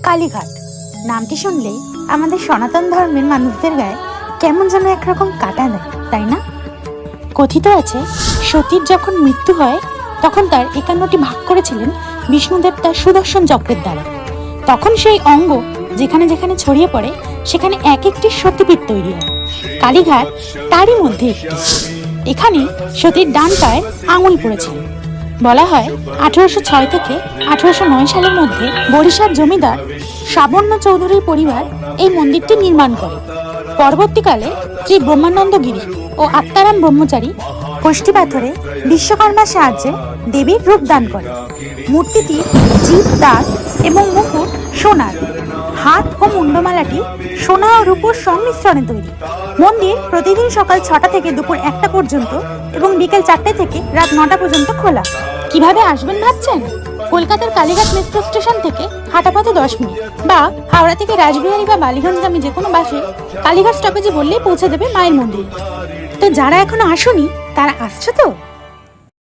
কালীঘাট নামটি শুনলেই আমাদের সনাতন ধর্মের মানুষদের গায়ে কেমন যেন একরকম কাটা দেয়, তাই না? কথিত আছে, সতীর যখন মৃত্যু হয় তখন তার 51টি ভাগ করেছিলেন বিষ্ণুদেব তার সুদর্শন চক্রের দ্বারা। তখন সেই অঙ্গ যেখানে যেখানে ছড়িয়ে পড়ে সেখানে এক একটি সতীপীঠ তৈরি হয়। কালীঘাট তারই মধ্যে একটি। এখানে সতীর ডান পায়ের আঙুল পড়েছিল। বলা হয় 1806 থেকে 1809 সালের মধ্যে বরিশার জমিদার শ্রাবণ্য চৌধুরীর পরিবার এই মন্দিরটি নির্মাণ করে। পরবর্তীকালে শ্রী ব্রহ্মানন্দ গিরি ও আত্মারাম ব্রহ্মচারী কষ্টি পাথরে বিশ্বকর্মার সাহায্যে দেবীর রূপ দান করে। মূর্তিটি জিভ, দাঁত এবং মুকুট সোনার, হাত ও মুন্ডমালাটি সোনা ও রূপোর সংমিশ্রণে তৈরি। মন্দির প্রতিদিন সকাল 6টা থেকে দুপুর 1টা পর্যন্ত এবং বিকেল 4টে থেকে রাত 9টা পর্যন্ত খোলা। কিভাবে আসবেন ভাবছেন? কলকাতার কালীঘাট মেট্রো স্টেশন থেকে হাঁটা পথে 10 মিনিট, বা হাওড়া থেকে রাসবিহারী বা বালিগঞ্জগামী যে কোনো বাসে কালীঘাট স্টপেজে বললেই পৌঁছে দেবে মায়ের মন্দির। তো যারা এখনো আসোনি তারা আসছো তো?